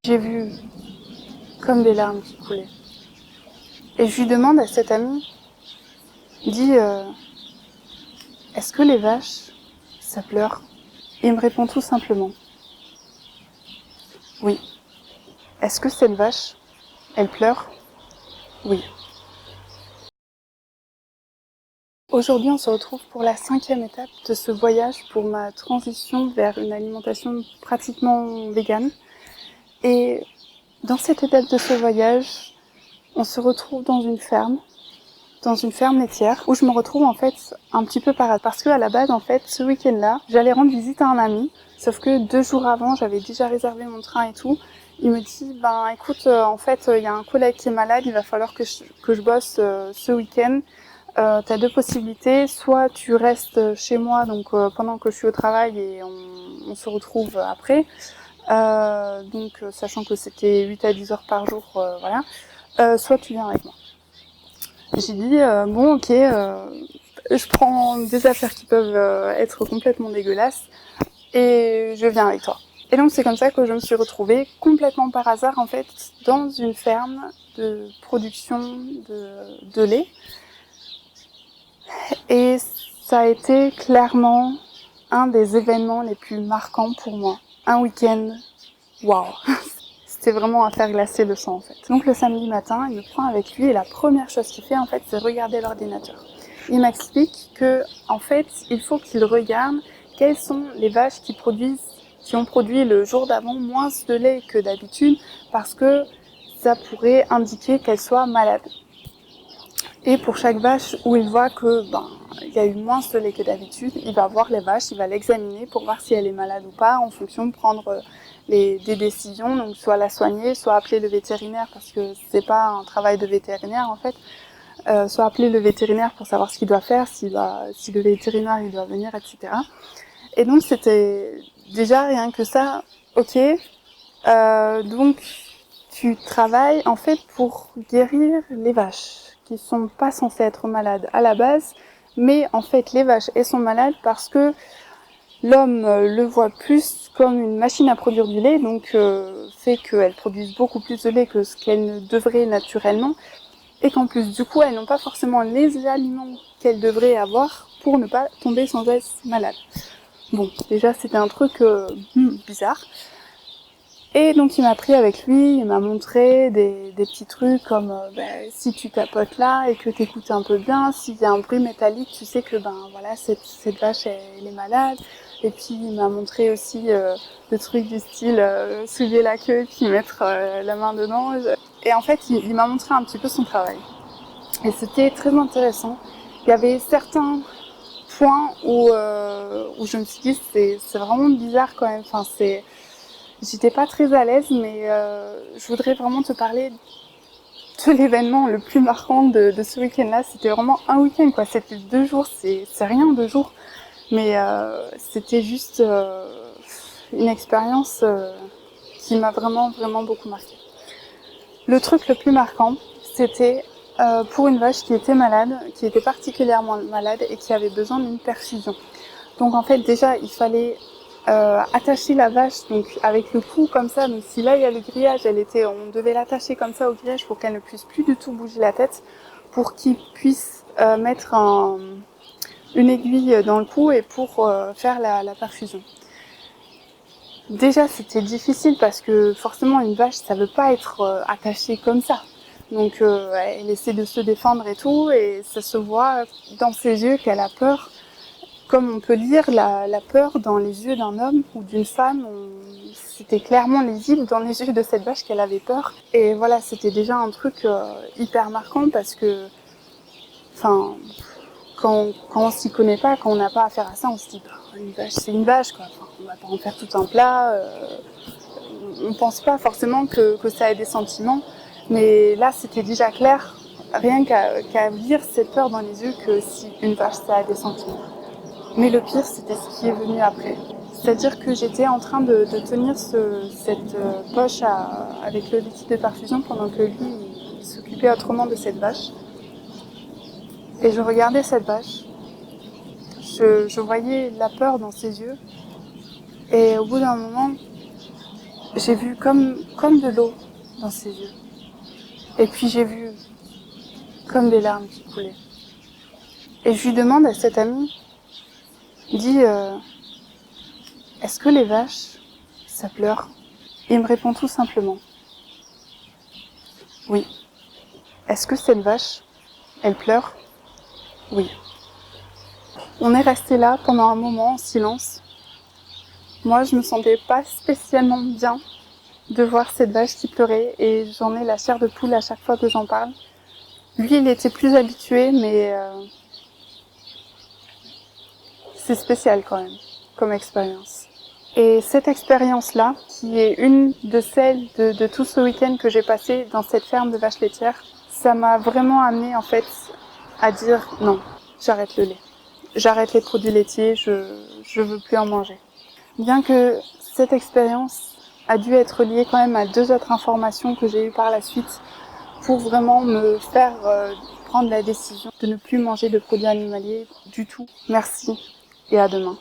J'ai vu comme des larmes qui coulaient. Et je lui demande à cette amie, dit est-ce que les vaches, ça pleure? Et il me répond tout simplement, oui. Est-ce que cette vache, elle pleure? Oui. Aujourd'hui, on se retrouve pour la 5e étape de ce voyage pour ma transition vers une alimentation pratiquement végane. Et dans cette étape de ce voyage, on se retrouve dans une ferme laitière, où je me retrouve en fait un petit peu par hasard. Parce qu'à la base, en fait, ce week-end-là, j'allais rendre visite à un ami, sauf que 2 jours avant, j'avais déjà réservé mon train et tout. Il me dit, ben écoute, en fait, il y a un collègue qui est malade, il va falloir que je bosse ce week-end. T'as 2 possibilités, soit tu restes chez moi donc pendant que je suis au travail et on se retrouve après, donc sachant que c'était 8 à 10 heures par jour, voilà, soit tu viens avec moi. J'ai dit bon ok, je prends des affaires qui peuvent être complètement dégueulasses et je viens avec toi. Et donc c'est comme ça que je me suis retrouvée complètement par hasard en fait dans une ferme de production de lait. Et ça a été clairement un des événements les plus marquants pour moi. Un week-end, waouh. C'était vraiment à faire glacer le sang en fait. Donc le samedi matin, il me prend avec lui et la première chose qu'il fait en fait, c'est regarder l'ordinateur. Il m'explique que en fait, il faut qu'il regarde quelles sont les vaches qui ont produit le jour d'avant moins de lait que d'habitude parce que ça pourrait indiquer qu'elles soient malades. Et pour chaque vache où il voit que il y a eu moins de lait que d'habitude, il va voir les vaches, il va l'examiner pour voir si elle est malade ou pas, en fonction de prendre des décisions, donc soit la soigner, soit appeler le vétérinaire parce que c'est pas un travail de vétérinaire en fait, soit appeler le vétérinaire pour savoir ce qu'il doit faire, si le vétérinaire il doit venir, etc. Et donc c'était déjà rien que ça, ok. Donc tu travailles en fait pour guérir les vaches qui sont pas censées être malades à la base, mais en fait les vaches elles sont malades parce que l'homme le voit plus comme une machine à produire du lait, donc fait qu'elles produisent beaucoup plus de lait que ce qu'elles ne devraient naturellement, et qu'en plus du coup elles n'ont pas forcément les aliments qu'elles devraient avoir pour ne pas tomber sans cesse malades. Bon, déjà c'était un truc bizarre. Et donc il m'a pris avec lui, il m'a montré des petits trucs comme si tu tapotes là et que t'écoutes un peu bien, s'il y a un bruit métallique, tu sais que voilà cette vache elle est malade. Et puis il m'a montré aussi le truc du style soulever la queue puis mettre la main dedans. Et en fait il m'a montré un petit peu son travail. Et c'était très intéressant. Il y avait certains points où je me suis dit c'est vraiment bizarre quand même. Enfin j'étais pas très à l'aise, mais je voudrais vraiment te parler de l'événement le plus marquant de ce week-end-là. C'était vraiment un week-end, quoi. C'était 2 jours, c'est rien 2 jours, mais c'était juste une expérience qui m'a vraiment vraiment beaucoup marqué. Le truc le plus marquant, c'était pour une vache qui était malade, qui était particulièrement malade et qui avait besoin d'une perfusion. Donc en fait déjà il fallait attacher la vache donc avec le cou comme ça. Donc si là il y a le grillage, on devait l'attacher comme ça au grillage pour qu'elle ne puisse plus du tout bouger la tête, pour qu'il puisse mettre une aiguille dans le cou et pour faire la perfusion. Déjà c'était difficile parce que forcément une vache ça veut pas être attachée comme ça. Donc elle essaie de se défendre et tout, et ça se voit dans ses yeux qu'elle a peur. Comme on peut lire la peur dans les yeux d'un homme ou d'une femme, c'était clairement lisible dans les yeux de cette vache qu'elle avait peur. Et voilà, c'était déjà un truc hyper marquant parce que, enfin, quand on s'y connaît pas, quand on n'a pas affaire à ça, on se dit, une vache, c'est une vache, quoi. Enfin, on va pas en faire tout un plat. On pense pas forcément que ça ait des sentiments. Mais là, c'était déjà clair, rien qu'à lire cette peur dans les yeux, que si une vache, ça a des sentiments. Mais le pire, c'était ce qui est venu après. C'est-à-dire que j'étais en train de tenir cette poche avec le liquide de perfusion pendant que lui, il s'occupait autrement de cette vache. Et je regardais cette vache. Je voyais la peur dans ses yeux. Et au bout d'un moment, j'ai vu comme de l'eau dans ses yeux. Et puis j'ai vu comme des larmes qui coulaient. Et je lui demande à cette amie, dit, est-ce que les vaches, ça pleure? Il me répond tout simplement, oui. Est-ce que cette vache, elle pleure? Oui. On est resté là pendant un moment en silence. Moi, je me sentais pas spécialement bien de voir cette vache qui pleurait et j'en ai la chair de poule à chaque fois que j'en parle. Lui, il était plus habitué, mais c'est spécial quand même, comme expérience. Et cette expérience-là, qui est une de celles de tout ce week-end que j'ai passé dans cette ferme de vaches laitières, ça m'a vraiment amené en fait à dire non, j'arrête le lait. J'arrête les produits laitiers, je veux plus en manger. Bien que cette expérience a dû être liée quand même à 2 autres informations que j'ai eues par la suite pour vraiment me faire prendre la décision de ne plus manger de produits animaliers du tout. Merci et à demain.